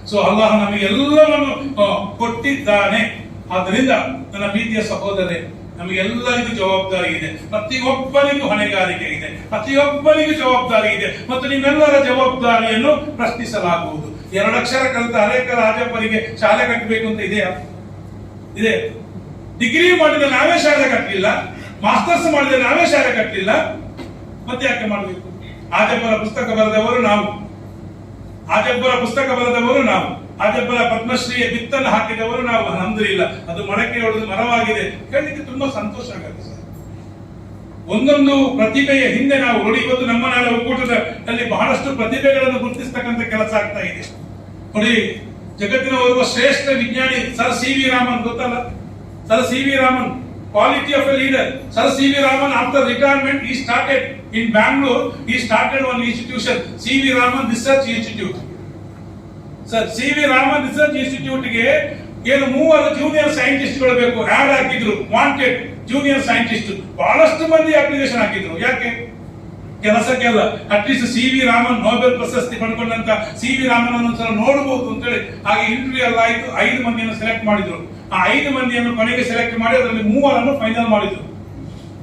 So Allah ನಮಗೆಲ್ಲವನ್ನು ಕೊಟ್ಟಿದ್ದಾನೆ. ಆದ್ದರಿಂದ ನನ್ನ ಪ್ರೀತಿಯ ಸಹೋದರರೇ, ನಮಗೆಲ್ಲರಿಗೂ ಜವಾಬ್ದಾರಿ ಇದೆ, ಪ್ರತಿಯೊಬ್ಬರಿಗೂ ಹೊಣೆಗಾರಿಕೆ ಇದೆ, ಪ್ರತಿಯೊಬ್ಬರಿಗೂ ಜವಾಬ್ದಾರಿ ಇದೆ ಮತ್ತು ನಿಮ್ಮೆಲ್ಲರ ಜವಾಬ್ದಾರಿಯನ್ನು ಪ್ರಶ್ನಿಸಲಾಗುವುದು. 2 ಅಕ್ಷರ ಕಲಿತ ಅನೇಕ ರಾಜಪ್ಪರಿಗೆ ಶಾಲೆ ಕಟ್ಟಬೇಕು ಅಂತ ಇದೆಯಾ? ಇದೆ. ಡಿಗ್ರಿ ಮಾಡಿದ ನಾವೇ ಶಾಲೆ ಕಟ್ಟಲಿಲ್ಲ, ಮಾಸ್ಟರ್ಸ್ ಮಾಡಿದ ನಾವೇ ಶಾಲೆ ಕಟ್ಟಲಿಲ್ಲ, ಮತ್ತೆ ಯಾಕೆ ಮಾಡಬೇಕು? ಆಜಬ್ಬರ ಪುಸ್ತಕ ಬರೆದವರು ನಾವು, ಆಜಬ್ಬರ ಪುಸ್ತಕ ಬರೆದವರು ನಾವು, ಆಜಬ್ಬರ ಪದ್ಮಶ್ರೀಯ ಬಿತ್ತನ್ನು ಹಾಕಿದವರು ನಾವು. ಅಲ್ಹಮ್ದುಲಿಲ್ಲಾ, ಅದು ಮೊಳಕೆ ಹೊಡೆದು ಮರವಾಗಿದೆ. ಕೇಳಲಿಕ್ಕೆ ತುಂಬಾ ಸಂತೋಷ ಆಗುತ್ತೆ ಸರ್. ಒಂದೊಂದು ಪ್ರತಿಭೆಯ ಹಿಂದೆ ನಾವು ನೋಡಿ, ಇವತ್ತು ನಮ್ಮ ನಾಳೆ ಒಕ್ಕೂಟದಲ್ಲಿ ಬಹಳಷ್ಟು ಪ್ರತಿಭೆಗಳನ್ನು ಗುರುತಿಸ್ತಕ್ಕಂಥ ಕೆಲಸ ಆಗ್ತಾ ಇದೆ. ನೋಡಿ, ಜಗತ್ತಿನ ಓರ್ವ ಶ್ರೇಷ್ಠ ವಿಜ್ಞಾನಿ ಸರ್ ಸಿ.ವಿ. ರಾಮನ್, ಗೊತ್ತಲ್ಲ? Sir C V. Raman, quality of a leader. Sir C.V. Raman, after retirement, he started in Bangalore. He started one institution, C.V. Raman Research Institute. Sir C.V. Raman Research Institute ಗೆ ಏನು 3 ಜೂನಿಯರ್ ಸೈಂಟಿಸ್ಟ್ಗಳು ಬೇಕು. ಆಡ್ ಹಾಕಿದ್ರು, ವಾಂಟೆಡ್ ಜೂನಿಯರ್ ಸೈಂಟಿಸ್ಟ್. ಬಹಳಷ್ಟು ಮಂದಿ application ಹಾಕಿದ್ರು. ಯಾಕೆ? ಕೆಲಸಕ್ಕೆಲ್ಲ. At least C V. Raman Nobel ಪ್ರಶಸ್ತಿ ಪಡ್ಕೊಂಡಂತ ಸಿ.ವಿ. ರಾಮನ್ ಒಂದ್ಸಲ ನೋಡಬಹುದು ಅಂತೇಳಿ ಹಾಗೆ ಇಂಟರ್ವ್ಯೂ ಎಲ್ಲ ಆಯ್ತು. 5 ಮಂದಿಯನ್ನು ಸೆಲೆಕ್ಟ್ ಮಾಡಿದ್ರು. ಆ 5 ಮಂದಿಯನ್ನು ಕೊನೆಗೆ ಸೆಲೆಕ್ಟ್ ಮಾಡಿ ಅದರಲ್ಲಿ 3 ಫೈನಲ್ ಮಾಡಿದ್ರು.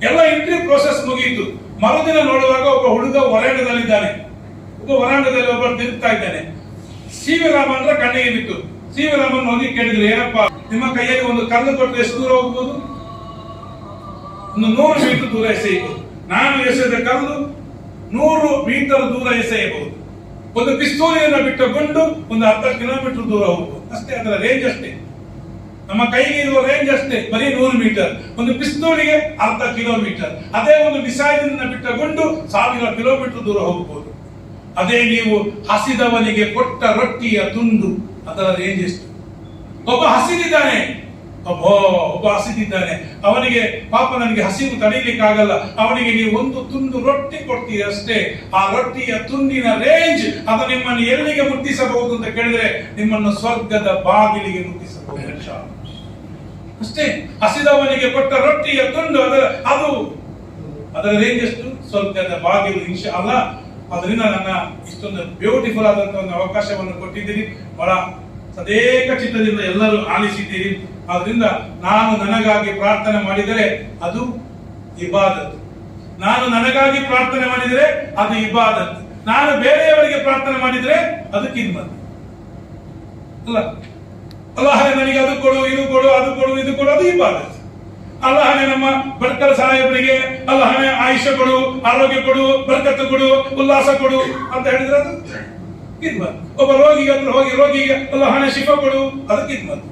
ಎಲ್ಲ ಇಂಟರ್ವ್ಯೂ ಪ್ರೋಸೆಸ್ ಮುಗಿಯಿತು. ಮರುದಿನ ನೋಡುವಾಗ ಒಬ್ಬ ಹುಡುಗ ವರಾಂಡದಲ್ಲಿದ್ದಾನೆ, ಒಬ್ಬರು ತಿರುಗ್ತಾ ಇದ್ದಾನೆ. ಸಿ.ವಿ. ರಾಮನ್ ಕಣ್ಣಿಗೆ ಬಿತ್ತು. ಸಿ.ವಿ. ರಾಮನ್ ಹೋಗಿ ಕೇಳಿದ್ರು, ಏನಪ್ಪಾ ನಿಮ್ಮ ಕೈಯಲ್ಲಿ ಒಂದು ಕಲ್ಲು ಕೊಟ್ಟು ಎಷ್ಟು ದೂರ ಹೋಗ್ಬೋದು? ಒಂದು 100 ಮೀಟರ್ ದೂರ ಎಸೆಯಬಹುದು. ನಾನು ಎಸೆದ ಕಲ್ಲು 100 ಮೀಟರ್ ದೂರ ಎಸೆಯಬಹುದು. ಒಂದು ಪಿಸ್ತೂಲಿಯನ್ನು ಬಿಟ್ಟ ಗುಂಡು ಒಂದು 10 ಕಿಲೋಮೀಟರ್ ದೂರ ಹೋಗ್ಬೋದು. ಅಷ್ಟೇ, ಅದರ ರೇಂಜ್ ಅಷ್ಟೇ. ನಮ್ಮ ಕೈಗೆ ಇರುವ ರೇಂಜ್ ಅಷ್ಟೇ, ಬರೀ 100 ಮೀಟರ್. ಒಂದು ಪಿಸ್ತೂಲಿಗೆ 10 ಕಿಲೋಮೀಟರ್. ಅದೇ ಒಂದು ಮಿಸೈಲ್ ಬಿಟ್ಟ ಗುಂಡು 1000 ಕಿಲೋಮೀಟರ್ ದೂರ ಹೋಗಬಹುದು. ಅದೇ ನೀವು ಹಸಿದವನಿಗೆ ಕೊಟ್ಟ ರೊಟ್ಟಿಯ ತುಂಡು, ಅದರ ರೇಂಜ್ ಎಷ್ಟು? ಒಬ್ಬ ಹಸಿದಿದ್ದಾನೆ, ಒಬ್ಬ ಹಸಿದಿದ್ದಾನೆ, ಅವನಿಗೆ ಪಾಪ ನನಗೆ ಹಸಿವು ತಡೀಲಿಕ್ಕಾಗಲ್ಲ, ಅವನಿಗೆ ನೀವು ಒಂದು ತುಂಡು ರೊಟ್ಟಿ ಕೊಡ್ತೀರಿ ಅಷ್ಟೇ. ಆ ರೊಟ್ಟಿಯ ತುಂಡಿನ ರೇಂಜ್ ಅದು ನಿಮ್ಮನ್ನು ಎಲ್ಲಿಗೆ ಮುಟ್ಟಿಸಬಹುದು ಅಂತ ಕೇಳಿದ್ರೆ ನಿಮ್ಮನ್ನು ಸ್ವರ್ಗದ ಬಾಗಿಲಿಗೆ ಮುಟ್ಟಿಸಬಹುದು ಅಷ್ಟೇ. ಹಸಿದವನಿಗೆ ಕೊಟ್ಟ ರೊಟ್ಟಿಯ ತುಂಡು ಅದರ ರೇಂಜ್ ಎಷ್ಟು? ಸ್ವರ್ಗದ ಬಾಗಿಲು, ಇನ್ಶಾ ಅಲ್ಲಾಹ್. ಅದರಿಂದ ನನ್ನ ಇಷ್ಟೊಂದು ಬ್ಯೂಟಿಫುಲ್ ಆದಂತಹ ಒಂದು ಅವಕಾಶವನ್ನು ಕೊಟ್ಟಿದ್ದೀರಿ. ಬಹಳ ಸದೇಕ ಚಿತ್ತದಿಂದ ಎಲ್ಲರೂ ಆಲಿಸಿದ್ದೀರಿ. ಆದ್ರಿಂದ ನಾನು ನನಗಾಗಿ ಪ್ರಾರ್ಥನೆ ಮಾಡಿದರೆ ಅದು ಇಬಾದತ್. ನಾನು ನನಗಾಗಿ ಪ್ರಾರ್ಥನೆ ಮಾಡಿದರೆ ಅದು ಇಬಾದತ್. ನಾನು ಬೇರೆಯವರಿಗೆ ಪ್ರಾರ್ಥನೆ ಮಾಡಿದರೆ ಅದು ಕಿದ್ಮತ್ ಅಲ್ಲ. ಅಲ್ಲಾಹನೇ ನನಗೆ ಅದು ಕೊಡು, ಇದು ಕೊಡು, ಅದು ಕೊಡು, ಇದು ಕೊಡು, ಅದು ಇಬಾದತ್. ಅಲ್ಲಾಹನೇ ನಮ್ಮ ಬರ್ಕರ್ ಸಾಹೇಬರಿಗೆ ಅಲ್ಲಾಹನೇ ಆಯುಷ್ಯ ಕೊಡು, ಆರೋಗ್ಯ ಕೊಡು, ಬರ್ಕತ್ತು ಕೊಡು, ಉಲ್ಲಾಸ ಕೊಡು ಅಂತ ಹೇಳಿದ್ರೆ ಅದು ಕಿದ್ಮತ್. ಒಬ್ಬ ರೋಗಿಗೆ ಹತ್ರ ಹೋಗಿ ರೋಗಿಗೆ ಅಲ್ಲಾಹನೇ ಶಿಫ ಕೊಡು, ಅದು ಕಿದ್ಮತ್.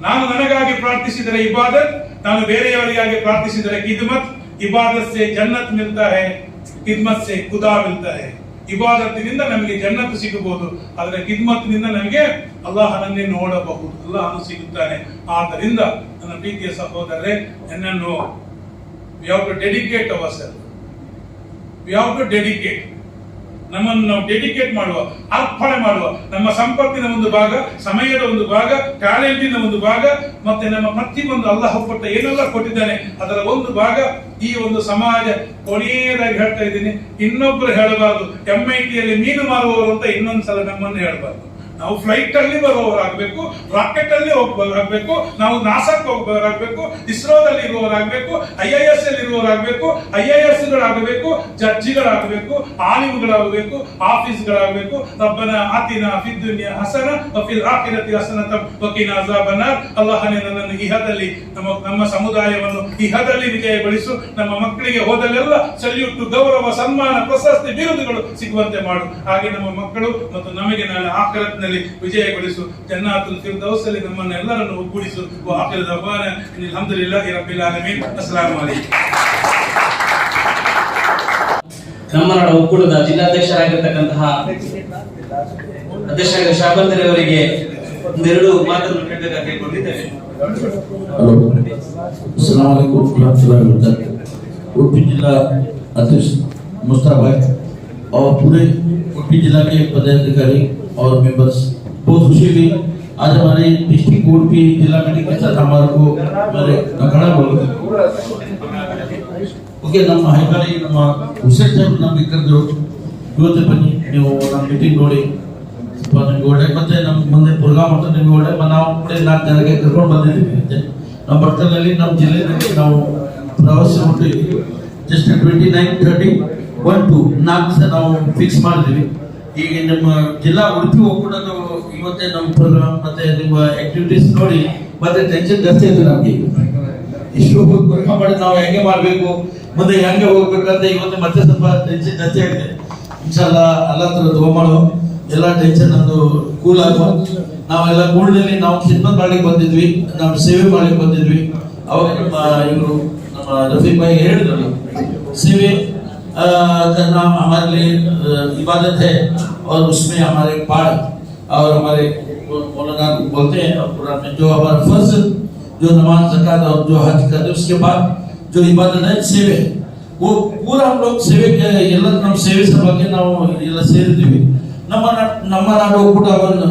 ನಾನು ನನಗಾಗಿ ಪ್ರಾರ್ಥಿಸಿದರೆ ಇಬಾದತ್, ನಾನು ಬೇರೆಯವರಿಗಾಗಿ ಪ್ರಾರ್ಥಿಸಿದರೆ ಕಿದ್ಮತ್. ಇಬಾದತ್ ಸೆ ಜನ್ನತ್ ಮಿಲ್ತಾ ಹೈ, ಕಿದ್ಮತ್ ಸೆ ಖುದಾ ಮಿಲ್ತಾ ಹೈ. ಇಬಾದತ್ತಿನಿಂದ ನಮಗೆ ಜನ್ನತ್ ಸಿಗಬಹುದು, ಆದರೆ ಕಿದ್ಮತ್ನಿಂದ ನಮಗೆ ಅಲ್ಲಾಹನನ್ನೇ ನೋಡಬಹುದು, ಅಲ್ಲಾಹನು ಸಿಗುತ್ತಾನೆ. ಆದ್ದರಿಂದ ನನ್ನ ಪ್ರೀತಿಯ ಸಹೋದರರೇ, ನನ್ನನ್ನು we have to dedicate ourselves. We have to dedicate. ನಮ್ಮನ್ನು ನಾವು ಡೆಡಿಕೇಟ್ ಮಾಡುವ, ಅರ್ಪಣೆ ಮಾಡುವ. ನಮ್ಮ ಸಂಪತ್ತಿನ ಒಂದು ಭಾಗ, ಸಮಯದ ಒಂದು ಭಾಗ, ಟ್ಯಾಲೆಂಟಿನ ಒಂದು ಭಾಗ, ಮತ್ತೆ ನಮ್ಮ ಪ್ರತಿಯೊಂದು ಅಲ್ಲಾಹ್ ಕೊಟ್ಟ ಏನೆಲ್ಲ ಕೊಟ್ಟಿದ್ದಾನೆ ಅದರ ಒಂದು ಭಾಗ ಈ ಒಂದು ಸಮಾಜ. ಕೊನೆಯದಾಗಿ ಹೇಳ್ತಾ ಇದ್ದೀನಿ, ಇನ್ನೊಬ್ರು ಹೇಳಬಾರ್ದು MIT-ಯಲ್ಲಿ ಮೀನು ಮಾರುವವರು ಅಂತ ಇನ್ನೊಂದ್ಸಲ ನಮ್ಮನ್ನು ಹೇಳಬಾರ್ದು. ನಾವು ಫ್ಲೈಟ್ ಅಲ್ಲಿ ಬರುವವರಾಗಬೇಕು, ರಾಕೆಟ್ ಅಲ್ಲಿ ಹೋಗುವವರಾಗಬೇಕು, ನಾವು ನಾಸಾಕ್ ಹೋಗುವವರಾಗಬೇಕು, ಇಸ್ರೋದಲ್ಲಿ ಇರುವವರಾಗಬೇಕು, IIS ಅಲ್ಲಿ ಇರುವವರಾಗಬೇಕು, IAS ಗಳಾಗಬೇಕು, ಜಡ್ಜಿಗಳಾಗಬೇಕು, ಆಲಿಮ್ಗಳಾಗಬೇಕು, ಆಫೀಸ್ಗಳಾಗಬೇಕು. ರಬ್ಬನ ಆತಿನಾ ಫಿದ್ ದುನಿಯಾ ಹಸನ ವ ಫಿಲ್ ಆಖಿರತಿ ಹಸನತಂ ವ ಕಿನಾ ಅಜಾಬನ್ನಾರ್. ಅಲ್ಲಾಹನೇ ನನ್ನನ್ನು ಇಹದಲ್ಲಿ ನಮ್ಮ ಸಮುದಾಯವನ್ನು ಇಹದಲ್ಲಿ ವಿಜಯಗೊಳಿಸು. ನಮ್ಮ ಮಕ್ಕಳಿಗೆ ಹೋದಲ್ಲೆಲ್ಲ ಸಲ್ಯೂಟ್, ಗೌರವ, ಸನ್ಮಾನ, ಪ್ರಶಸ್ತಿ, ಬಿರುದುಗಳು ಸಿಗುವಂತೆ ಮಾಡು. ಹಾಗೆ ನಮ್ಮ ಮಕ್ಕಳು ಮತ್ತು ನಮಗೆ ನಾಳೆ ಆಖಿರತ್ನಲ್ಲಿ ವಿಜಯಗೊಳಿಸು. ಜನ್ನಾತುಲ್ ಫಿರ್ದೌಸ್ ಅಲ್ಲಿ ನಮ್ಮನ್ನೆಲ್ಲರನ್ನು ಒಗ್ಗೂಡಿಸು. ಆಖಿರ ದವಾನ ಅಲ್ಹಮ್ದುಲಿಲ್ಲಾಹಿ ರಬ್ಬಿಲ್ ಆಲಮೀನ್. ಅಸ್ಸಲಾಮು ಅಲೈಕುಂ. ನಮ್ಮ ನಾಡ ಒಕ್ಕೂಟದ ಜಿಲ್ಲಾಧ್ಯಕ್ಷರಾಗಿರ್ತಕ್ಕಂತಹ ಅಧ್ಯಕ್ಷ ಶಾಬಂದರಿ ಅವರಿಗೆ ಒಂದೆರಡು ಮಾತನ್ನು ಹೇಳಬೇಕಾಗಿ ಕೇಳಿಕೊಂಡಿದ್ದೇವೆ. अस्सलाम वालेकुम रहमतुल्लाहि व बरकातहू। उडुपी जिला अध्यक्ष मुस्तफा भाई और पूरे उडुपी जिला के पदाधिकारी और मेंबर्स, बहुत खुशी हुई आज हमारे डिस्ट्रिक्ट कोर्ट की जिला मीटिंग के साथ हमारे को मेरे अखाड़ा बोल ओके ನಮ್ಮ ಹೈಕಳಿ ನಮ್ಮ ಹುಸೇನ್ ಸಾಹೇಬ್ ನಮಗೆ ಕರೆದ್ರು ಇವತ್ತು ಬನ್ನಿ ನೀವು ನಮ್ಮ ಮೀಟಿಂಗ್ ನೋಡಿ ನಿಮ್ಗೆ ಒಳ್ಳೆ ಮತ್ತೆ ನಮ್ಮ ಮುಂದೆ ಪ್ರೋಗ್ರಾಮ್ ಅಂತ ನಿಮ್ಗೆ ಒಳ್ಳೆ ನಾವು ಕೂಡ 4 ಜನಕ್ಕೆ ಕರ್ಕೊಂಡು ಬಂದಿದ್ದೀವಿ ಅಂತೆ ನಮ್ಮ ಭಟ್ಕಳದಲ್ಲಿ ನಮ್ಮ ಜಿಲ್ಲೆಯಲ್ಲಿ ನಾವು ಪ್ರವಾಸ ಹೊಂಟಿವಿ ಜಸ್ಟ್ 29, 30, 1, 2 4 ದಿವಸ ನಾವು ಫಿಕ್ಸ್ ಮಾಡಿದ್ದೀವಿ ಈಗ ನಮ್ಮ ಜಿಲ್ಲಾ ಉಡುಪಿ ಒಕ್ಕೂಟದ ಇವತ್ತೇ ನಮ್ಮ ಪ್ರೋಗ್ರಾಮ್ ಮತ್ತೆ ನಿಮ್ಮ ಆಕ್ಟಿವಿಟೀಸ್ ನೋಡಿ ಮತ್ತೆ ಟೆನ್ಷನ್ ಜಾಸ್ತಿ ಆಯ್ತು ನಮಗೆ ಇಷ್ಟು ಪ್ರೋಗ್ರಾಮ್ ಮಾಡಿ ನಾವು ಹೆಂಗೆ ಮಾಡಬೇಕು ಮುಂದೆ ಹೆಂಗೆ ಹೋಗ್ಬೇಕಂತ ಇವತ್ತು ಮತ್ತೆ ಸ್ವಲ್ಪ ಟೆನ್ಷನ್ ಜಾಸ್ತಿ ಆಗಿದೆ ಇನ್ಶಾಲ್ಲಾ ಅಲ್ಲಾ ತರ ದುವಾ ಮಾಡುವ ಎಲ್ಲ ಟೆನ್ಷನ್ ನಮ್ದು ಕೂಲ್ ಆಗುವ ನಾವೆಲ್ಲ ಕೂಡಲೇ ನಾವು ಖಿದ್ಮತ್ ಮಾಡ್ಲಿಕ್ಕೆ ಬಂದಿದ್ವಿ ನಾವು ಸೇವೆ ಮಾಡ್ಲಿಕ್ಕೆ ಬಂದಿದ್ವಿ ಅವಾಗ ನಮ್ಮ ಇವರು ನಮ್ಮ ರಫೀಕ್ ಭಾई ಹೇಳಿದ್ರು सेवे करना हमारे लिए इबादत है और उसमें हमारे पाठ और हमारे मौलाना बोलते हैं कुरान में जो हमारा फर्ज जो नमाज ज़कात और जो हज करते हैं उसके बाद जो इबादत है सेवे वो पूरा हम लोग सेवे के ಎಲ್ಲ ನಮ್ಮ ಸೇವೆ ಸಭೆಗೆ ನಾವು ಎಲ್ಲ ಸೇರಿದ್ವಿ ನಮ್ಮ ನಾಡು ಒಕ್ಕೂಟ ಒಂದು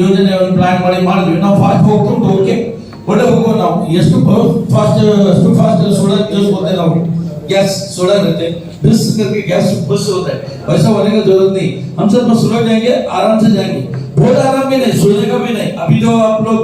ಯೋಜನೆಯನ್ನು ಪ್ಲಾನ್ ಮಾಡಿದ್ವಿ ನಾವು ಫಾಸ್ಟ್ ಹೋಗ್ಕೊಂಡು ಓಕೆ ಒಳ್ಳೆ ಹೋಗೋ ನಾವು ಎಷ್ಟು फास्ट सोलर यूज होते हैं ನಾವು गैस सोलर रहते बिस करके गैस बस होता है वैसा होने का जरूरत नहीं हम सब स्लो जाएंगे आराम से जाएंगे बहुत आराम भी नहीं सोने का भी नहीं अभी जो आप लोग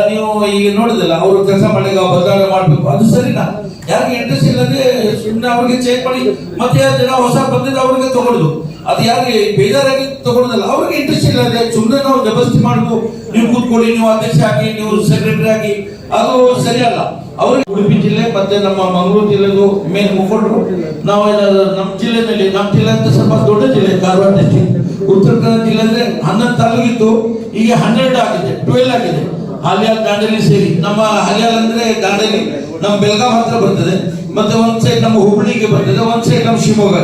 ನೀವು ಈಗ ನೋಡಿದಲ್ಲ ಅವರು ಕೆಲಸ ಮಾಡಿಗ ಬದಲಾವಣೆ ಮಾಡಬೇಕು ಅದು ಸರಿನಾ ಯಾರಿಗೆ ಇಂಟ್ರೆಸ್ಟ್ ಇಲ್ಲದೆ ಸುಮ್ಮನೆ ಅವರಿಗೆ ಚೇಂಜ್ ಮಾಡಿ ಮತ್ತೆ ಜನ ಹೊಸ ಬಂದಿದ್ದು ಅವರಿಗೆ ತಗೊಳ್ಳೋದು ಅದು ಯಾರಿಗೆ ಬೇಜಾರಾಗಿ ತಗೊಳ್ಳೋದಲ್ಲ ಅವ್ರಿಗೆ ಇಂಟ್ರೆಸ್ಟ್ ಇಲ್ಲದೆ ಸುಮ್ಮನೆ ನಾವು ಜಬರ್ದಸ್ತಿ ಮಾಡುದು ನೀವು ಕೂತ್ಕೊಳ್ಳಿ ನೀವು ಅಧ್ಯಕ್ಷ ಆಗಿ ನೀವು ಸೆಕ್ರೆಟರಿ ಆಗಿ ಅದು ಸರಿಯಲ್ಲ ಅವ್ರಿಗೆ ಉಡುಪಿ ಜಿಲ್ಲೆ ಮತ್ತೆ ನಮ್ಮ ಮಂಗಳೂರು ಜಿಲ್ಲೆದು ಮೇನ್ ಮುಖಂಡರು ನಾವು ನಮ್ಮ ಜಿಲ್ಲೆನಲ್ಲಿ ನಮ್ಮ ಜಿಲ್ಲೆ ಅಂತ ಸ್ವಲ್ಪ ದೊಡ್ಡ ಜಿಲ್ಲೆ ಕಾರವಾರ ಡಿಸ್ಟ್ರಿಕ್ಟ್ ಉತ್ತರ ಕನ್ನಡ ಜಿಲ್ಲೆ ಅಂದ್ರೆ 11 ತಾಲೂಕಿತ್ತು ಈಗ 12 ಆಗಿದೆ 12 ಆಗಿದೆ ಹಾಲಿಯಾಲ್ ದಾಂಡೇಲಿ ಸೇರಿ ನಮ್ಮ ಹಾಲಿಯಾಲ್ ಅಂದ್ರೆ ದಾಂಡೇಲಿ ನಮ್ಮ ಬೆಳಗಾವಿ ಹತ್ರ ಬರ್ತದೆ ಮತ್ತೆ ಒಂದ್ ಸೈಡ್ ನಮ್ಮ ಹುಬ್ಬಳ್ಳಿಗೆ ಬರ್ತದೆ ಒಂದ್ ಸೈಡ್ ನಮ್ಮ ಶಿವಮೊಗ್ಗ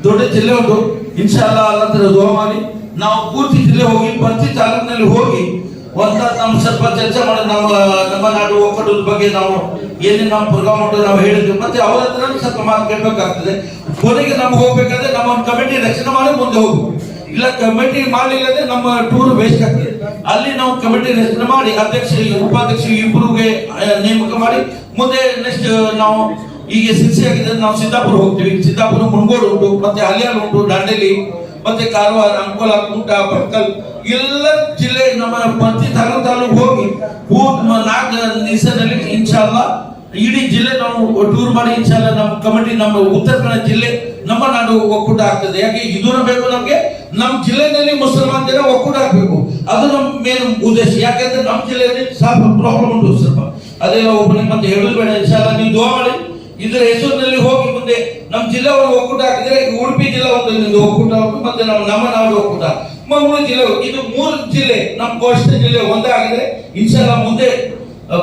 ದೊಡ್ಡ ಜಿಲ್ಲೆ ಉಂಟು ಇನ್ಶಾಲ್ಲಾ ಅಲ್ಲಾ ತರ ದುವಾ ಮಾಡಿ ನಾವು ಪೂರ್ತಿ ಜಿಲ್ಲೆ ಹೋಗಿ ಪ್ರತಿ ತಾಲೂಕಿನಲ್ಲಿ ಹೋಗಿ ಒಂದ ನಮ್ಮ ಸ್ವಲ್ಪ ಚರ್ಚೆ ಮಾಡಿ ನಮ್ಮ ನಾಡು ಒಕ್ಕೂಟದ ಬಗ್ಗೆ ನಾವು ಏನೇನು ನಮ್ಮ ಪ್ರೋಗ್ರಾಮ್ ಉಂಟು ನಾವು ಹೇಳಿದ್ವಿ ಮತ್ತೆ ಅವರ ಹತ್ರ ಸ್ವಲ್ಪ ಮಾತು ಕೇಳಬೇಕಾಗ್ತದೆ ಕೊನೆಗೆ ನಮ್ಗೆ ಹೋಗ್ಬೇಕಾದ್ರೆ ನಮ್ಮ ಒಂದು ಕಮಿಟಿ ರಚನೆ ಮಾಡಿ ಮುಂದೆ ಹೋಗ್ಬೇಕು ಇಲ್ಲ ಕಮಿಟಿ ಮಾಡಲಿಲ್ಲ ಅಂದ್ರೆ ನಮ್ಮ ಟೂರ್ ವೇಸ್ಟ್ ಆಗ್ತದೆ ಅಲ್ಲಿ ನಾವು ಕಮಿಟಿ ರಚನೆ ಮಾಡಿ ಅಧ್ಯಕ್ಷ ಉಪಾಧ್ಯಕ್ಷ ಇಬ್ಬರಿಗೆ ನೇಮಕ ಮಾಡಿ ಮುಂದೆ ನೆಕ್ಸ್ಟ್ ನಾವು ಈಗ ಶಿಕ್ಷೆ ಆಗಿದೆ ನಾವು ಸಿದ್ದಾಪುರ ಹೋಗ್ತೀವಿ ಸಿದ್ದಾಪುರ ಮುನ್ಗೋಡು ಉಂಟು ಮತ್ತೆ ಹಲಿಯಾಲ್ ಉಂಟು ದಾಂಡೇಲಿ ಮತ್ತೆ ಕಾರವಾರ ಅಂಕೋಲ ಕುಮಟ ಭಟ್ಕಲ್ ಎಲ್ಲ ಜಿಲ್ಲೆ ನಮ್ಮ ಪ್ರತಿ ತಾಲೂಕು ಹೋಗಿ 4 ದಿವಸದಲ್ಲಿ ಇನ್ಶಾಲ್ಲಾ ಇಡೀ ಜಿಲ್ಲೆ ನಾವು ಟೂರ್ ಮಾಡಿ ಇನ್ಶಾಲ್ಲಾ ನಮ್ಮ ಕಮಿಟಿ ನಮ್ಮ ಉತ್ತರ ಕನ್ನಡ ಜಿಲ್ಲೆ ನಮ್ಮ ನಾಡು ಒಕ್ಕೂಟ ಆಗ್ತದೆ ಯಾಕೆ ಇದೂ ಬೇಕು ನಮ್ಗೆ ನಮ್ಮ ಜಿಲ್ಲೆಯಲ್ಲಿ ಮುಸಲ್ಮಾನ್ ಜನ ಒಕ್ಕೂಟ ಆಗ್ಬೇಕು ಅದು ನಮ್ಮ ಮೇನ್ ಉದ್ದೇಶ ಯಾಕಂದ್ರೆ ನಮ್ಮ ಜಿಲ್ಲೆಯಲ್ಲಿ ಸ್ವಲ್ಪ ಪ್ರಾಬ್ಲಮ್ ಉಂಟು ಸ್ವಲ್ಪ ಅದೆಲ್ಲ ಒಬ್ಬನಿಗೆ ಮತ್ತೆ ಹೇಳೋದು ಬೇಡ ಇನ್ಶಾಲ್ಲಾ ನೀವು ದುವಾ ಮಾಡಿ ಇದರ ಹೆಸರಿನಲ್ಲಿ ಹೋಗಿ ಮುಂದೆ ನಮ್ಮ ಜಿಲ್ಲೆ ಒಂದು ಒಕ್ಕೂಟ ಆಗಿದ್ರೆ ಉಡುಪಿ ಜಿಲ್ಲಾ ಒಂದು ಒಕ್ಕೂಟ ಮತ್ತೆ ನಮ್ಮ ನಾಡು ಒಕ್ಕೂಟ ಮಂಗಳೂರು ಜಿಲ್ಲೆ ಇದು 3 ಜಿಲ್ಲೆ ನಮ್ಮ ಕೋಸ್ಟ ಜಿಲ್ಲೆ ಒಂದಾಗಿದ್ರೆ ಇನ್ಶಾಲ್ಲಾ ಮುಂದೆ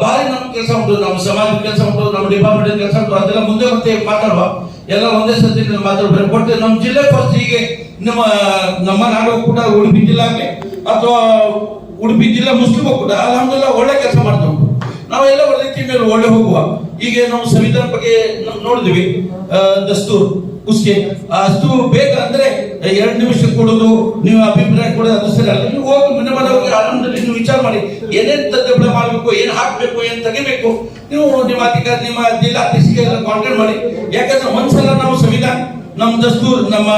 ಭಾರಿ ನಮ್ಮ ಕೆಲಸ ಉಂಟು ನಮ್ಮ ಸಮಾಜದ ಕೆಲಸ ಉಂಟು ನಮ್ಮ ಡಿಪಾರ್ಟ್ಮೆಂಟ್ ಕೆಲಸ ಉಂಟು ಅದೆಲ್ಲ ಮುಂದೆ ಮತ್ತೆ ಮಾತಾಡುವ ಎಲ್ಲ ಒಂದೇ ಸತಿ ಮಾತಾಡ್ಬೇಕು ಕೊಟ್ಟು ನಮ್ಮ ಜಿಲ್ಲೆ ಫಸ್ಟ್ ಹೀಗೆ ನಮ್ಮ ನಾಡು ಒಕ್ಕೂಟ ಉಡುಪಿ ಜಿಲ್ಲಾ ಆಗಲಿ ಅಥವಾ ಉಡುಪಿ ಜಿಲ್ಲಾ ಮುಸ್ಲಿಂ ಒಕ್ಕೂಟ ಅಲ್ಹಮ್ದುಲಿಲ್ಲಾ ಒಳ್ಳೆ ಕೆಲಸ ಮಾಡ್ತಾ ಉಂಟು ನಾವೆಲ್ಲ ಒಳ್ಳೆ ಮೇಲೆ ಒಳ್ಳೆ ಹೋಗುವ ಈಗ ನಾವು ಸಂವಿಧಾನ ಬಗ್ಗೆ ನೋಡಿದ್ವಿ ದಸ್ತೂರ್ ಉಸ್ಕೆ ಅಷ್ಟು ಬೇಕಂದ್ರೆ 2 ನಿಮಿಷ ಕೊಡೋದು ನೀವು ಅಭಿಪ್ರಾಯ ಕೊಡೋದು ಅದು ಸರಿ ಅಲ್ಲ ನೀವು ಹೋಗಿ ಮನೆ ಹೋಗಿ ಆನಂದದಲ್ಲಿ ನೀವು ವಿಚಾರ ಮಾಡಿ ಏನೇನು ತದ್ದಬಳ ಮಾಡಬೇಕು ಏನು ಹಾಕಬೇಕು ಏನು ತೆಗಿಬೇಕು ನೀವು ನಿಮ್ಮ ಅಧಿಕಾರಿ ನಿಮ್ಮ ಜಿಲ್ಲಾಧ್ಯಕ್ಷರಿಗೆ ಎಲ್ಲ ಕಾಂಟ್ಯಾಕ್ಟ್ ಮಾಡಿ ಯಾಕಂದ್ರೆ ಒಂದ್ಸಲ ನಾವು ಸಂವಿಧಾನ ನಮ್ಮ ದಸ್ತೂರ್ ನಮ್ಮ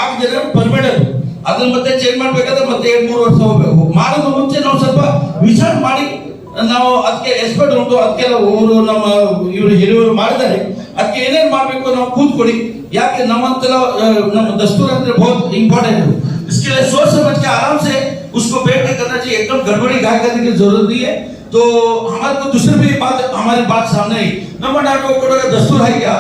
ಆಗಿದ್ರೆ ಪರ್ಮನೆಂಟ್ ಅದನ್ನ ಮತ್ತೆ ಚೇಂಜ್ ಮಾಡ್ಬೇಕಾದ್ರೆ ಮತ್ತೆ 2-3 ವರ್ಷ ಹೋಗ್ಬೇಕು ಮಾಡೋದು ಮುಂಚೆ ನಾವು ಸ್ವಲ್ಪ ವಿಚಾರ ಮಾಡಿ ನಾವು ಅದಕ್ಕೆ ಎಕ್ಸ್ಪರ್ಟ್ ಉಂಟು ಅದಕ್ಕೆಲ್ಲ ಅವರು ನಮ್ಮ ಇವರು ಹಿರಿಯವರು ಮಾಡಿದ್ದಾರೆ ಅದಕ್ಕೆ ಏನೇನು ಮಾಡಬೇಕು ನಾವು ಕೂತ್ಕೊಡಿ ಯಾಕೆ ನಮ್ಮಂತೆಲ್ಲ ನಮ್ಮ दस्तूर ಅಂದ್ರೆ बहुत इंपॉर्टेंट है इसके लिए सोच समझ के आराम से उसको बैठ के करना चाहिए एकदम गड़बड़ी गाय करने की जरूरत नहीं है तो हमारे को दूसरी भी बात हमारी बात सामने आई ನಮ್ಮ ನಾಡು ಕೂಡ दस्तूर है क्या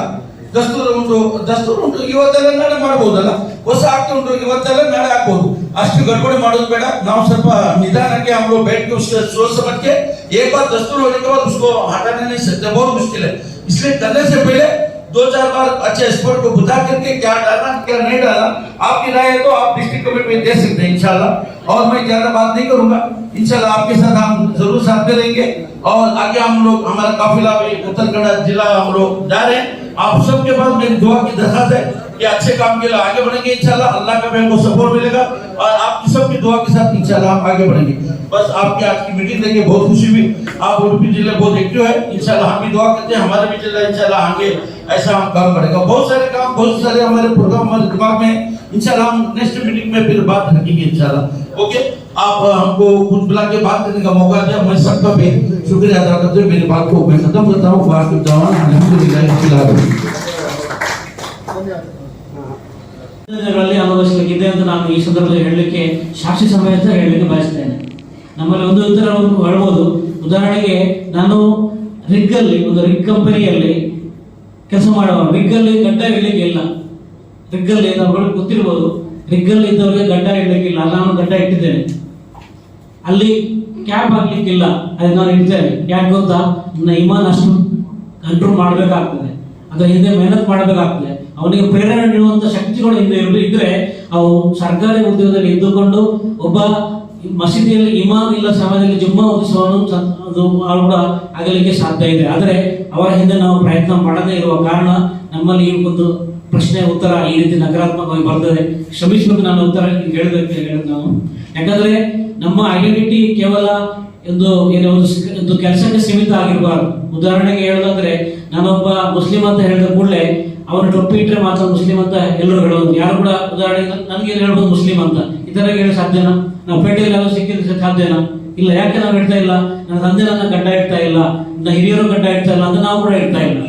ದಸ್ತೂರ್ ಉಂಟು ಇವತ್ತೆಲ್ಲ ನಾಳೆ ಮಾಡಬಹುದಲ್ಲ ಹೊಸ ಆಗ್ತಾ ಉಂಟು ಇವತ್ತೆಲ್ಲ ನಾಳೆ ಆಗ್ಬಹುದು ಅಷ್ಟು ಗಡ್ಬಡಿ ಮಾಡೋದು ಬೇಡ ನಾವು ಸ್ವಲ್ಪ निदानಕ್ಕೆ हम लोग बैठ के उसके सोच समझ के एक बार दस्तूर होने के बाद उसको हटाने नहीं सकते बहुत मुश्किल है इसलिए करने से पहले 2-4 बार अच्छे एक्सपर्ट को बता करके क्या डालना क्या नहीं डालना आपकी राय है तो आप डिस्ट्रिक्ट कमेटी में दे सकते हैं इंशाल्लाह और मैं ज्यादा बात नहीं करूंगा इंशाल्लाह आपके साथ हम जरूर साथ में रहेंगे और आगे हम लोग हमारा काफिला भी उत्तर कन्नड़ जिला हम लोग जा रहे हैं आप सबके पास मेरी दुआ की दरखास्त है कि अच्छे काम के लिए आगे बढ़ेंगे इंशाल्लाह अल्लाह का भी हमको सपोर्ट मिलेगा और आपकी सबकी दुआ के साथ इंशाल्लाह हम आगे बढ़ेंगे बस आपकी आज की मीटिंग देख के बहुत खुशी हुई आप उडुपी जिले बहुत एक्टिव है इंशाल्लाह हम भी दुआ करते हैं हमारा भी जिला इंशाल्लाह आगे ऐसा हम काम करेगा बहुत सारे काम बहुत सारे हमारे प्रोग्राम हमारे दिमाग में इंशाल्लाह हम नेक्स्ट मीटिंग में फिर बात रखेंगे इंशाल्लाह ओके आप हमको कुछ बुला के बात करने का मौका दिया, मैं सबका भी शुक्रिया अदा करते हुए मेरी बात को मैं खत्म करता हूँ। बाकी जवान अल्हम्दुलिल्लाह फिलहाल ಅನುಭವಿಸಲಿಕ್ಕಿದೆ ಅಂತ ನಾನು ಈ ಸಂದರ್ಭದಲ್ಲಿ ಹೇಳಲಿಕ್ಕೆ ಸಾಕ್ಷಿ ಸಮೇತ ಹೇಳಲಿಕ್ಕೆ ಬಯಸ್ತೇನೆ. ನಮ್ಮಲ್ಲಿ ಒಂದು ಉತ್ತರ ಹೇಳ್ಬೋದು. ಉದಾಹರಣೆಗೆ ನಾನು ರಿಗ್ಗಲ್ಲಿ ಒಂದು ರಿಗ್ ಕಂಪನಿಯಲ್ಲಿ ಕೆಲಸ ಮಾಡುವ, ರಿಗ್ಗಲ್ಲಿ ಗಡ್ಡ ಇಡಲಿಕ್ಕಿಲ್ಲ. ರಿಗ್ಗಲ್ಲಿ ನಮ್ಗಳಿಗೆ ಗೊತ್ತಿರ್ಬೋದು, ರಿಗ್ಗಲ್ಲಿ ಇದ್ದವರಿಗೆ ಗಡ್ಡ ಇಡಲಿಕ್ಕಿಲ್ಲ. ನಾನು ಗಡ್ಡ ಇಟ್ಟಿದ್ದೇನೆ. ಅಲ್ಲಿ ಕ್ಯಾಪ್ ಹಾಕ್ಲಿಕ್ಕಿಲ್ಲ, ಅದು ನಾನು ಇಡ್ತೇನೆ. ಯಾಕೆ ಗೊತ್ತಾ, ನನ್ನ ಇಮಾನ್ ಅಷ್ಟು ಕಂಟ್ರೋಲ್ ಮಾಡಬೇಕಾಗ್ತದೆ, ಅದರ ಹಿಂದೆ ಮೆಹನತ್ ಮಾಡಬೇಕಾಗ್ತದೆ. ಅವನಿಗೆ ಪ್ರೇರಣೆ ನೀಡುವಂತ ಶಕ್ತಿಗಳು ಹಿಂದೆ ಇದ್ರೆ ಅವು ಸರ್ಕಾರಿ ಉದ್ಯೋಗದಲ್ಲಿ ಇದ್ದುಕೊಂಡು ಒಬ್ಬ ಮಸೀದಿಯಲ್ಲಿ ಇಮಾಮ್ ಇಲ್ಲ ಸಮಯದಲ್ಲಿ ಜುಮ್ಮಾ ಓದಿಸುವನು ಅದು ಕೂಡ ಆಗಲಿಕ್ಕೆ ಸಾಧ್ಯ ಇದೆ. ಆದರೆ ಅವರ ಹಿಂದೆ ನಾವು ಪ್ರಯತ್ನ ಮಾಡದೇ ಇರುವ ಕಾರಣ ನಮ್ಮಲ್ಲಿ ಈ ಒಂದು ಪ್ರಶ್ನೆ ಉತ್ತರ ಈ ರೀತಿ ನಕಾರಾತ್ಮಕವಾಗಿ ಬರ್ತದೆ. ಶ್ರಮಿಸಬೇಕು. ನಾನು ಉತ್ತರ ಹೇಳಿದಕ್ಕೆ ನಾನು, ಯಾಕಂದ್ರೆ ನಮ್ಮ ಐಡೆಂಟಿಟಿ ಕೇವಲ ಒಂದು ಕೆಲಸಕ್ಕೆ ಸೀಮಿತ ಆಗಿರಬಾರ್ದು. ಉದಾಹರಣೆಗೆ ಹೇಳೋದಾದ್ರೆ, ನಾನೊಬ್ಬ ಮುಸ್ಲಿಂ ಅಂತ ಹೇಳಿದ ಕೂಡಲೇ ಅವನು ಟೊಪ್ಪಿ ಇಟ್ಟರೆ ಮಾತ್ರ ಮುಸ್ಲಿಂ ಅಂತ ಎಲ್ಲರೂ ಹೇಳೋದು. ಯಾರು ಕೂಡ ಉದಾಹರಣೆಗೆ ನನಗೆ ಹೇಳ್ಬೋದು ಮುಸ್ಲಿಂ ಅಂತ, ಇತರರಿಗೆ ಹೇಳಿ ಸಾಧ್ಯನಾ? ನಾವು ಪೇಟೆಯಲ್ಲಿ ಯಾರು ಸಿಕ್ಕಿದ್ರೆ ಸಾಧ್ಯನಾ? ಇಲ್ಲ. ಯಾಕೆ ನಾವು ಇಡ್ತಾ ಇಲ್ಲ? ನನ್ನ ತಂದೆ ನನ್ನ ಗಡ್ಡ ಇಡ್ತಾ ಇಲ್ಲ, ನನ್ನ ಹಿರಿಯರು ಗಡ್ಡ ಇಡ್ತಾ ಇಲ್ಲ ಅಂತ ನಾವು ಕೂಡ ಇಡ್ತಾ ಇಲ್ಲ.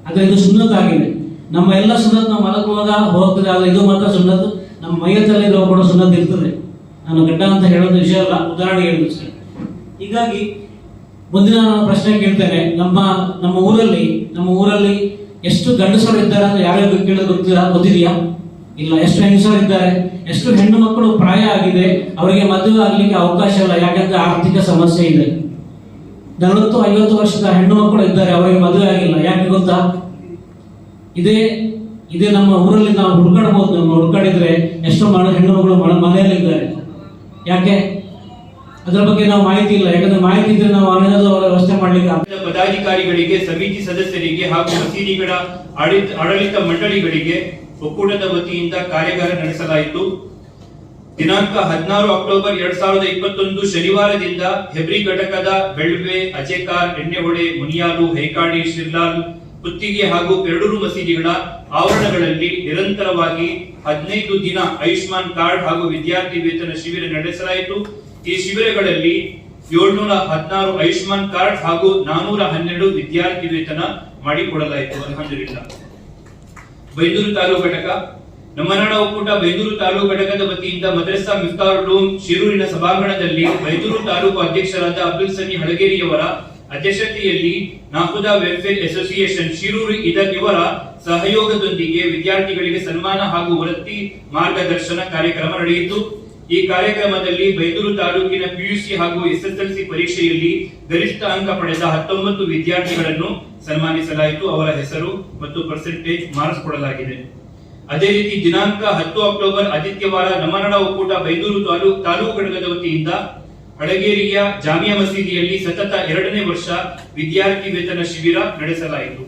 ಆದ್ರೆ ಇದು ಸುನ್ನತ್ ಆಗಿದೆ. ನಮ್ಮ ಎಲ್ಲ ಸುನ್ನತ್ ನಾವು ಮಲಗುವಾಗ ಹೋಗ್ತದೆ, ಆದ್ರೆ ಇದು ಮಾತ್ರ ಸುನ್ನತ್ ನಮ್ಮ ಮೈಯತ್ತಲ್ಲಿ ಕೂಡ ಸುನ್ನತ್ ಇರ್ತದೆ. ನಾನು ಗಡ್ಡ ಅಂತ ಹೇಳೋದು ವಿಷಯ ಅಲ್ಲ, ಉದಾಹರಣೆ ಹೇಳಿದ್ರು ಸರ್. ಹೀಗಾಗಿ ಮುಂದಿನ ಪ್ರಶ್ನೆ ಕೇಳ್ತೇನೆ. ನಮ್ಮ ಊರಲ್ಲಿ ಎಷ್ಟು ಗಂಡಸರು ಇದ್ದಾರೆ ಅಂತ ಯಾರ್ಯಾರು ಕೇಳೋದು ಗೊತ್ತಿದೆಯಾ? ಇಲ್ಲ. ಎಷ್ಟು ಹೆಂಗಸರು ಇದ್ದಾರೆ? ಎಷ್ಟು ಹೆಣ್ಣು ಮಕ್ಕಳು ಪ್ರಾಯ ಆಗಿದೆ, ಅವರಿಗೆ ಮದುವೆ ಆಗ್ಲಿಕ್ಕೆ ಅವಕಾಶ ಇಲ್ಲ, ಯಾಕಂದ್ರೆ ಆರ್ಥಿಕ ಸಮಸ್ಯೆ ಇದೆ. 40-50 ವರ್ಷದ ಹೆಣ್ಣು ಮಕ್ಕಳು ಇದ್ದಾರೆ, ಅವರಿಗೆ ಮದುವೆ ಆಗಿಲ್ಲ. ಯಾಕೆ ಗೊತ್ತಾ? ಇದೇ ನಮ್ಮ ಊರಲ್ಲಿ ನಾವು ಹುಡುಕಾಡಬಹುದು. ನಾವು ಹುಡುಕಾಡಿದ್ರೆ ಎಷ್ಟೋ ಹೆಣ್ಣು ಮಕ್ಕಳು ಮನೆಯಲ್ಲಿದ್ದಾರೆ. ಯಾಕೆ? ಅದರ ಬಗ್ಗೆ ನಾವು ಮಾಹಿತಿ ಇಲ್ಲ. ಯಾಕಂದ್ರೆ ಮಾಹಿತಿ ಇದ್ರೆ ನಾವು ವ್ಯವಸ್ಥೆ ಮಾಡ್ಲಿಕ್ಕೆ ಪದಾಧಿಕಾರಿಗಳಿಗೆ, ಸಮಿತಿ ಸದಸ್ಯರಿಗೆ ಹಾಗೂ ಮಸೀದಿಗಳ ಆಡಳಿತ ಮಂಡಳಿಗಳಿಗೆ ಒಕ್ಕೂಟದ ವತಿಯಿಂದ ಕಾರ್ಯಾಗಾರ ನಡೆಸಲಾಯಿತು. ದಿನಾಂಕ 16 ಅಕ್ಟೋಬರ್ 2021 ಶನಿವಾರದಿಂದ ಹೆಬ್ರಿ ಘಟಕದ ಬೆಳ್ವೆ, ಅಜೇಕಾರ್, ಎಣ್ಣೆಹೊಳೆ, ಮುನಿಯಾಲು, ಹೈಕಾಡಿ, ಶಿರ್ಲಾಲ್, ಪುತ್ತಿಗೆ ಹಾಗೂ ಪೆರಡೂರು ಮಸೀದಿಗಳ ಆವರಣಗಳಲ್ಲಿ ನಿರಂತರವಾಗಿ 15 ದಿನ ಆಯುಷ್ಮಾನ್ ಕಾರ್ಡ್ ಹಾಗೂ ವಿದ್ಯಾರ್ಥಿ ವೇತನ ಶಿಬಿರ ನಡೆಸಲಾಯಿತು. ಈ ಶಿಬಿರಗಳಲ್ಲಿ 716 ಆಯುಷ್ಮಾನ್ ಕಾರ್ಡ್ ಹಾಗೂ 412 ವಿದ್ಯಾರ್ಥಿ ವೇತನ ಮಾಡಿಕೊಡಲಾಯಿತು. ಅಲ್ಹಮ್ದುಲಿಲ್ಲಾಹ್. ಬೈಂದೂರು ತಾಲೂಕು ಘಟಕ, ನಮ್ಮನಾಡ ಒಕ್ಕೂಟ ಬೈಂದೂರು ತಾಲೂಕು ಘಟಕದ ವತಿಯಿಂದ ಮದ್ರಸಾ ಮಿಫ್ತಾಹುಲ್ ಉಲೂಮ್ ಶಿರೂರಿನ ಸಭಾಂಗಣದಲ್ಲಿ ಬೈಂದೂರು ತಾಲೂಕು ಅಧ್ಯಕ್ಷರಾದ ಅಬ್ದುಲ್ ಸಮಿ ಹಳಗೇರಿಯವರ ಅಧ್ಯಕ್ಷತೆಯಲ್ಲಿ ನಾಹುದಾ ವೆಲ್ಫೇರ್ ಅಸೋಸಿಯೇಷನ್ ಶಿರೂರು ಇವರ ಸಹಯೋಗದೊಂದಿಗೆ ವಿದ್ಯಾರ್ಥಿಗಳಿಗೆ ಸನ್ಮಾನ ಹಾಗೂ ವೃತ್ತಿ ಮಾರ್ಗದರ್ಶನ ಕಾರ್ಯಕ್ರಮ ನಡೆಯಿತು. ಈ ಕಾರ್ಯಕ್ರಮದಲ್ಲಿ ಬೈಂದೂರು ತಾಲೂಕಿನ ಪಿಯುಸಿ ಹಾಗೂ ಎಸ್ಎಸ್ಎಲ್ಸಿ ಪರೀಕ್ಷೆಯಲ್ಲಿ ಗರಿಷ್ಠ ಅಂಕ ಪಡೆದ 19 ವಿದ್ಯಾರ್ಥಿಗಳನ್ನು ಸನ್ಮಾನಿಸಲಾಯಿತು. ಅವರ ಹೆಸರು ಮತ್ತು ಪರ್ಸೆಂಟೇಜ್ ಮಾರ್ಕ್ಸ್ ಕೊಡಲಾಗಿದೆ. ಅದೇ ರೀತಿ ದಿನಾಂಕ 10 ಅಕ್ಟೋಬರ್ ಆದಿತ್ಯವಾರ ನಮ್ಮನಾಡ ಒಕ್ಕೂಟ ಬೈಂದೂರು ತಾಲೂಕು ಘಟಕದ ವತಿಯಿಂದ ಹಳಗೇರಿಯ ಜಾಮಿಯಾ ಮಸೀದಿಯಲ್ಲಿ ಸತತ 2ನೇ ವರ್ಷ ವಿದ್ಯಾರ್ಥಿ ವೇತನ ಶಿಬಿರ ನಡೆಸಲಾಯಿತು.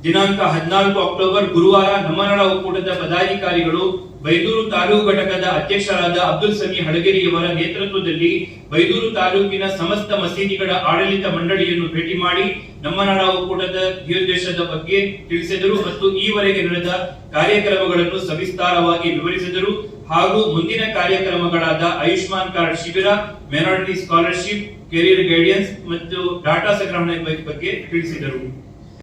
ದಿನಾಂಕ 14 ಅಕ್ಟೋಬರ್ ಗುರುವಾರ ನಮ್ಮನಾಡ ಒಕ್ಕೂಟದ ಪದಾಧಿಕಾರಿಗಳು ಬೈಂದೂರು ತಾಲೂಕು ಘಟಕದ ಅಧ್ಯಕ್ಷರಾದ ಅಬ್ದುಲ್ ಸಮಿ ಹಳಗೇರಿಯವರ ನೇತೃತ್ವದಲ್ಲಿ ಬೈಂದೂರು ತಾಲೂಕಿನ ಸಮಸ್ತ ಮಸೀದಿಗಳ ಆಡಳಿತ ಮಂಡಳಿಯನ್ನು ಭೇಟಿ ಮಾಡಿ ನಮ್ಮನಾಡ ಒಕ್ಕೂಟದ ಧ್ಯೇಯೋದ್ದೇಶದ ಬಗ್ಗೆ ತಿಳಿಸಿದರು ಮತ್ತು ಈವರೆಗೆ ನಡೆದ ಕಾರ್ಯಕ್ರಮಗಳನ್ನು ಸವಿಸ್ತಾರವಾಗಿ ವಿವರಿಸಿದರು ಹಾಗೂ ಮುಂದಿನ ಕಾರ್ಯಕ್ರಮಗಳಾದ ಆಯುಷ್ಮಾನ್ ಕಾರ್ಡ್ ಶಿಬಿರ, ಮೈನಾರಿಟಿ ಸ್ಕಾಲರ್ಶಿಪ್, ಕೆರಿಯರ್ ಗೈಡೆನ್ಸ್ ಮತ್ತು ಡಾಟಾ ಸಂಗ್ರಹಣೆ ಬಗ್ಗೆ ತಿಳಿಸಿದರು.